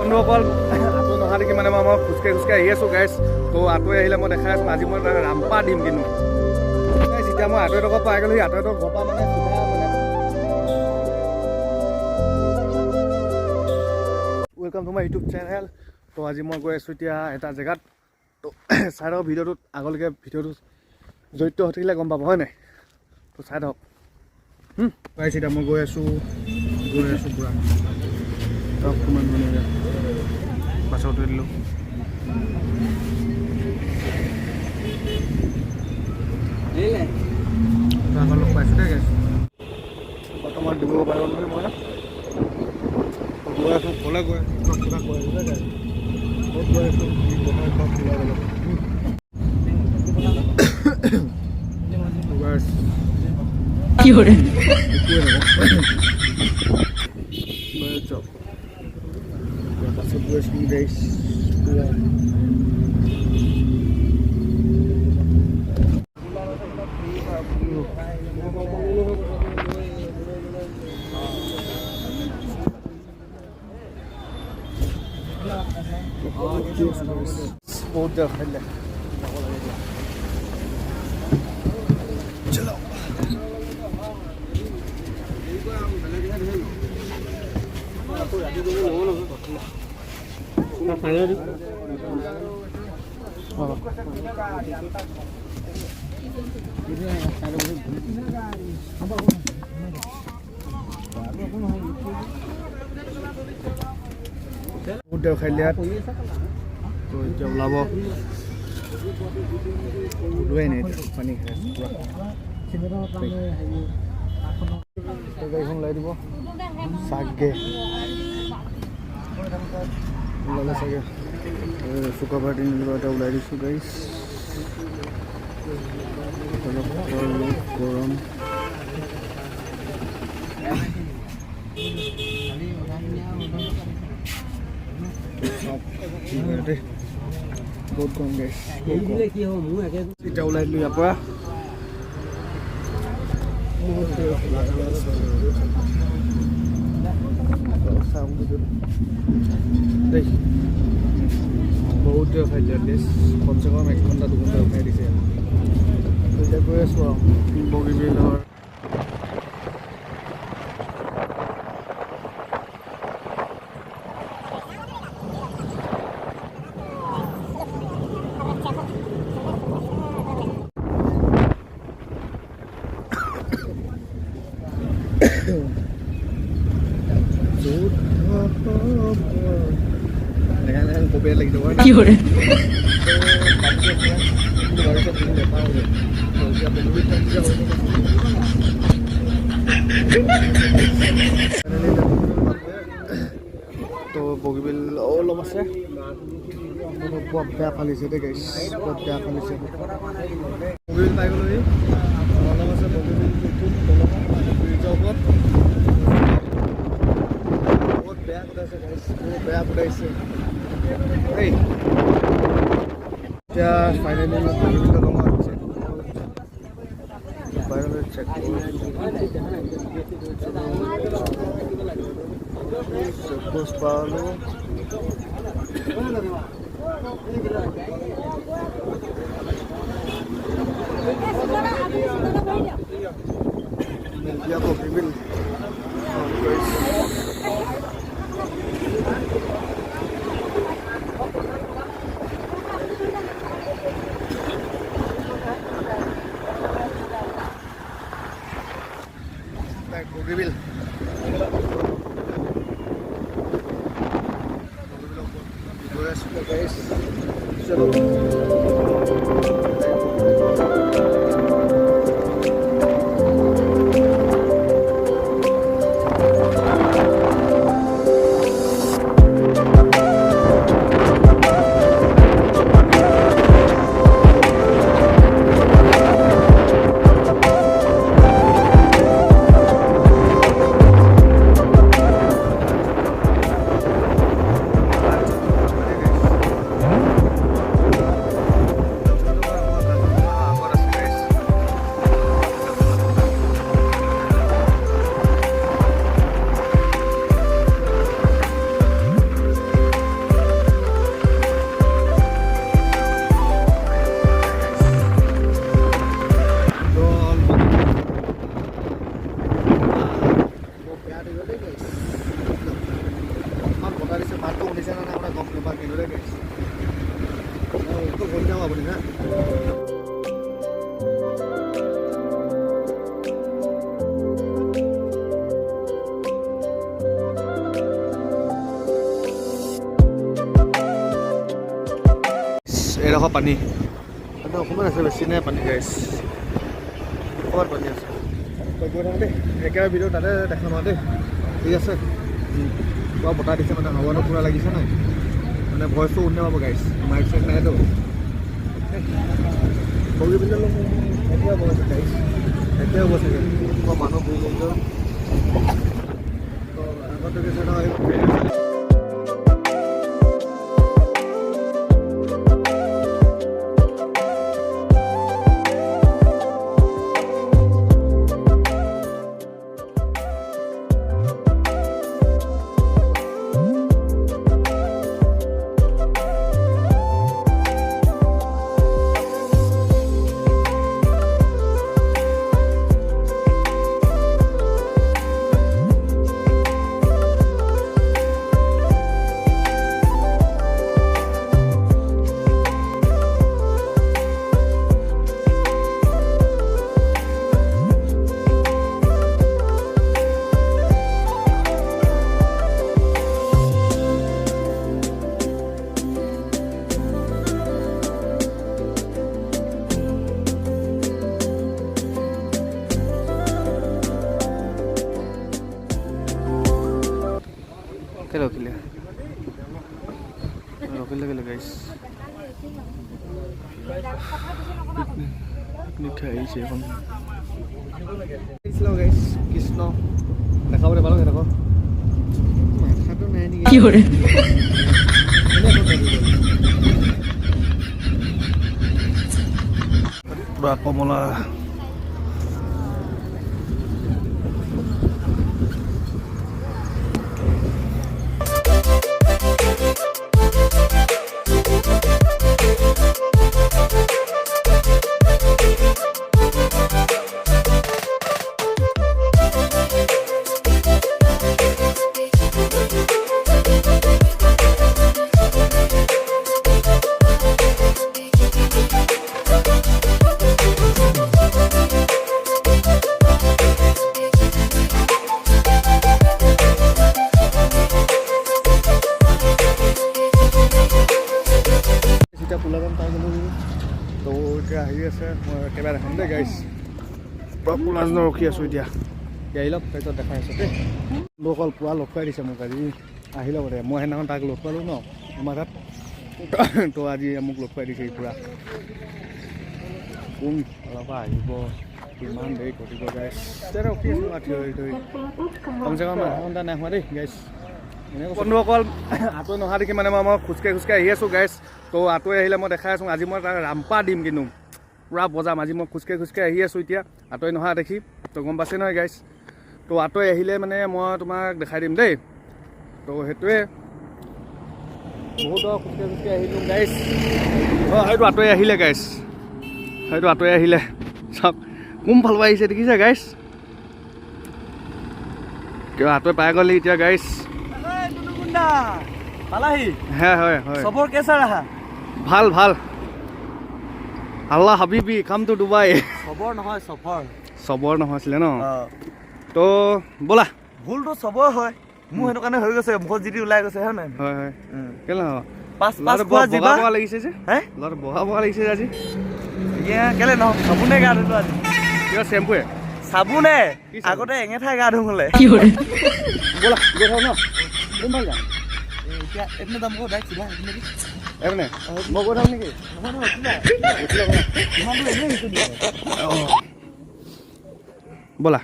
বন্ধুসকল আঁতৰি নহা দেখি মানে মই খোজকাঢ়ি আহি আছোঁ গাইছ। তো আঁতৰি আহিলে মই দেখাই আছোঁ আজি মই ৰামপা দিম কিন্তু যেতিয়া মই আঁতৰি টকা পাই গ'লো, আঁতৰি ঘৰৰ পৰা মানে চিধা মানে welcome to my YouTube channel. তো আজি মই গৈ আছোঁ এতিয়া এটা জেগাত। তো চাই থাকক ভিডিঅ'টোত, আগলৈকে ভিডিঅ'টো জড়িত হৈ থাকিলে গম পাব হয় নাই। তো চাই থাকক। গাইছ এতিয়া মই গৈ আছোঁ পূৰা অকণমান মানে বাছত উঠি দিলোঁ। আগত লগ পাইছোঁ দেই গাইছ। বৰ্তমান দিব পাৰিব নহয় মই গৈ আছোঁ ক'লে গৈ আছোঁ কিবা কৈ আছোঁ দেই গাইছ। ক'ত গৈ আছোঁ কি কথা চব কিবা বেলেগ কি কৰে পাছত গৈ আছোঁ গাইছ। बहुत जगह फैल चलो बहुत जगह खाई लिया। तो जब लाबो उड़वे नहीं पानी है तो गाइस लाई दिबो सागे लाला सागे सुका भाटी निलवाटा उलाई दिसु गाइस। गरम बहुत कम गैस इतना ओলাই दिলোঁ ইয়াৰ পৰা। দেই বহুত দেৰি খাই দিলে প্লিজ কমচে কম 1 ঘণ্টা 2 ঘণ্টা খাই দিছে। এতিয়া গৈ আছোঁ আৰু বগীবিলৰ কি কৰে তো বগীবিল অলপ আছে বৰ বেয়া ফালিছে দেই গাইছ, বৰ বেয়া ফালিছে। বগীবিল পাই গ'লো অলপ আছে বগীবিল ব্ৰিজৰ ওপৰত বহুত বেয়া গোটাইছে গাইছ, বহুত বেয়া গোটাইছে দেই। এতিয়া ফাইনেলি বগীবিল লগাই আছে বাইরে চেক পোস্ট পালো ya bogeybil bogeybil guys আকৌ পানী অকণমান আছে, বেছি নাই পানী গাইছ, অকণমান পানী আছে। গৈ থাকোঁ দেই, একেবাৰে ভিডিঅ' তাতে দেখাম আৰু দেই, ঠিক আছে। পুৰা বতাহ দিছে মানে, হাৱাটো পুৰা লাগিছে নাই, মানে ভইচটো শুনি পাব গাইছ, মাইক চাইক নাইতো। বগী পিন্ধি এতিয়া হ'ব আছে গাইছ, এতিয়া হ'ব চাগে মানুহ ঘূৰি লাগিব। আগতে গৈছে নহয় রকিলে গাইস পিকনিক খাই আহিছে এখন গাইস কৃষ্ণ দেখাবলৈ পালো দেখো মাথাটো নাই নেকি কি কৰে পুৰা কমলা পুলাগান পাই গ'লো তো এতিয়া আহি আছে মই একেবাৰে দেখাম দেই গাইছ পুলাজন ৰখি আছোঁ এতিয়া আহি লওক তাৰপিছত দেখাই আছোঁ দেই লোকল পুৱা লগ খুৱাই দিছে মোক আজি আহি ল'ব দে মই সেইদিনাখন তাক লগ খোৱালোঁ ন তোমাৰ তাত তো আজি মোক লগ খুৱাই দিছে পুৰা কোন ফালৰ পৰা আহিব কিমান দেৰি ঘটিব গাইছ এতিয়া ৰখি আছোঁ থিয় হৈ থৈ কমচে কম আধা ঘণ্টা নাই হোৱা দেই গাইছ বন্ধুসকল আঁতৰি নহা দেখি মানে মই খোজকাঢ়ি আহি আছোঁ গাইছ তো আঁতৰি আহিলে মই দেখাই আছোঁ আজি মই তাক ৰাম্পা দিম কিন্তু পুৰা বজাম আজি মই খোজকাঢ়ি আহি আছোঁ এতিয়া আঁতৰি নহা দেখি তো গম পাইছে নহয় গাইছ তো আঁতৰি আহিলে মানে মই তোমাক দেখাই দিম দেই তো সেইটোৱে বহুত খোজকাঢ়ি আহিলোঁ গাইছ অঁ সেইটো আঁতৰি আহিলে গাইছ সেইটো আঁতৰি আহিলে চাওক কোনফালৰ পৰা আহিছে দেখিছে গাইছ কিয় আঁতৰি পাই গ'লি এতিয়া গাইছ ভাল ভাল আল্লাহ হাবিবি কাম টু ডুবাই চবৰ নহৈছিলে ন তো ব'লা ভুলটো চবৰ হয় মোৰ সেইটো কাৰণে হৈ গৈছে মুখত যিটি ওলাই গৈছে হয় নাই হয় হয় কেলে নহয় বগা লাগিছে যে ল'ৰাটো বগা লাগিছে আজি কেলে নহয় চাবোনে গা ধুলো আজি কিবা চেম্পুৱে চাবোনে আগতে এঙেঠাই গা ধুম হ'লে ব'লা গৈ থাক ন কোন ভাল যাম এতিয়া এদিন যাম আকৌ ডাইৰেক্ট চিধা এনে মই গৈ থাকোঁ নেকি ব'লা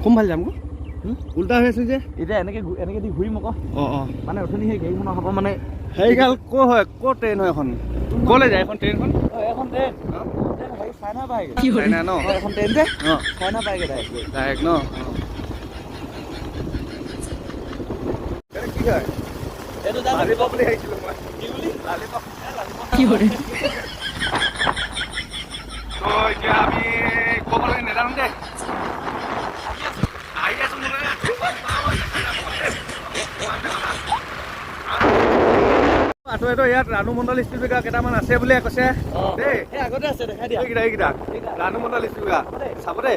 কোন ভাল যাম আকৌ উল্টা হৈ আছে যে এতিয়া এনেকে দি ঘূৰিম আকৌ অঁ মানে অথনি সেই গাড়ীখনৰ হ'ব মানে সেইগাল ক'ৰ হয় ক'ৰ ট্ৰেইন হয় এখন ক'লৈ যায় এখন ট্ৰেইনখন এখন ট্ৰেইন চাইনা পায়গৈ চাইনা ন এখন ট্ৰেইন যে অঁ চাইনা পায়গৈ ডাইৰেক্ট ন কি হয় এইটো লালিপপ বুলি আহিছিলোঁ মই কি কৰে তো এতিয়া আমি ক'ব লাগে নেজানো দেই আহি আছোঁ আঁতৰে ইয়াত ৰাণু মণ্ডল ষ্টুডিঅ' কেইটামান আছে বুলিয়ে কৈছে দেই আগতে আছে দেখাই দিয়া এইকেইটা ৰাণু মণ্ডল ষ্টুডিঅ' চাব দেই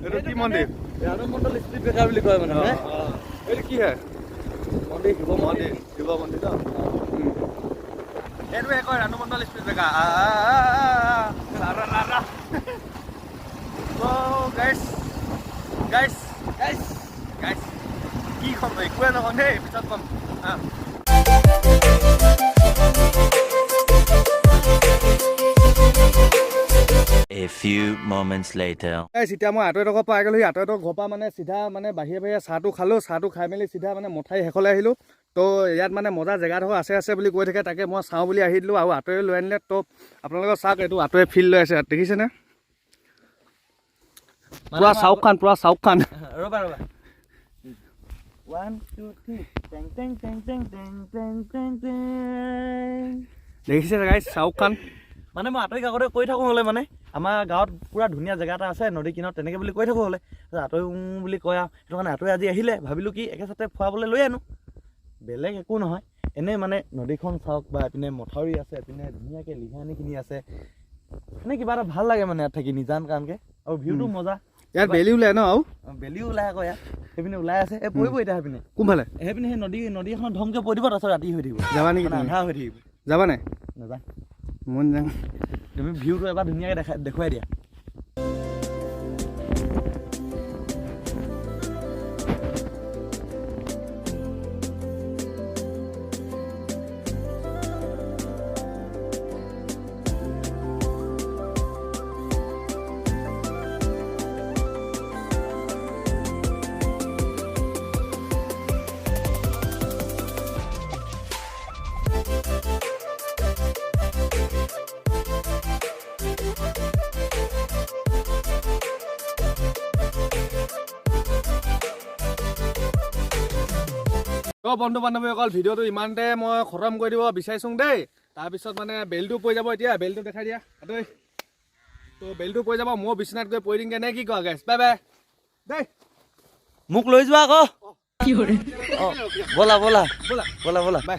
এইটো কি মন্দিৰ ৰাণু মণ্ডল ষ্ট্ৰীট বেকাৰ বুলি কয় মানে এইটো কি হয় মন্দিৰ শিৱ মন্দিৰ শিৱ মন্দিৰ ন এইটোৱে কয় ৰাণুমণ্ডল স্পীড ব্ৰেকাৰ গাইছ কি ক'ম একোৱে নকওঁ দেই পিছত ক'ম A few moments later. এতিয়া মই আঁতৰি পাই গ'লো আঁতৰি ঘৰৰ পৰা মানে চিধা মানে বাহিৰে চাহটো খালোঁ চাহটো খাই মেলি চিধা মানে মঠাই শেষলৈ আহিলোঁ তো ইয়াত মানে মজা জেগাডোখৰ আছে বুলি কৈ থাকে তাকে মই চাওঁ বুলি আহি দিলোঁ আৰু আঁতৰি লৈ আনিলে তো আপোনালোকৰ চাওক এইটো আঁতৰি ফিল্ড লৈ আছে দেখিছেনে পুৰা চাউক খান ৰ'বা 1 2 3 টেং টেং টেং টেং টেং টেং টেং টেং দেখিছে গাইছ চাউক খান মানে মই আঁতৰি কাষতে কৈ থাকোঁ হ'লে মানে আমাৰ গাঁৱত পুৰা ধুনীয়া জেগা এটা আছে নদী কিনাৰত তেনেকৈ বুলি কৈ থাকোঁ হ'লে আঁতৰি বুলি কয় আৰু সেইটো কাৰণে আঁতৰি আজি আহিলে ভাবিলোঁ কি একেচাতে ফুৰাবলৈ লৈ আনো বেলেগ একো নহয় এনেই মানে নদীখন চাওক বা এইপিনে মথাউৰি আছে এইপিনে ধুনীয়াকৈ লিঘানীখিনি আছে মানে কিবা এটা ভাল লাগে মানে ইয়াত থাকি নিজান কাৰণকৈ আৰু ভিউটো মজা ইয়াত বেলি ওলাই ন আৰু বেলিও ওলাই আকৌ ইয়াত সেইপিনে ওলাই আছে এই পৰিব এতিয়া সেইপিনে কোনফালে সেইপিনে সেই নদী এখন ধমকৈ পৰি দিব তাৰপিছত ৰাতি হৈ থাকিব যাবা নেকি আন্ধাৰ হৈ থাকিব যাবা নাই নাযায় মন যাম তুমি ভিউটো এবাৰ ধুনীয়াকৈ দেখুৱাই দিয়া তো বন্ধু বান্ধৱীসকল ভিডিঅ'টো ইমানতে মই খতম কৰি দিব বিচাৰিছোঁ দেই তাৰপিছত মানে বেলটো পৰি যাব এতিয়া বেলটো দেখাই দিয়া দেই তো বেলটো পৰি যাব মই বিচনাত গৈ পৰি দিমগৈ নে কি কোৱা গাইছ বাই বাই দেই মোক লৈ যোৱা আকৌ ব'লা ব'লা ব'লা বাই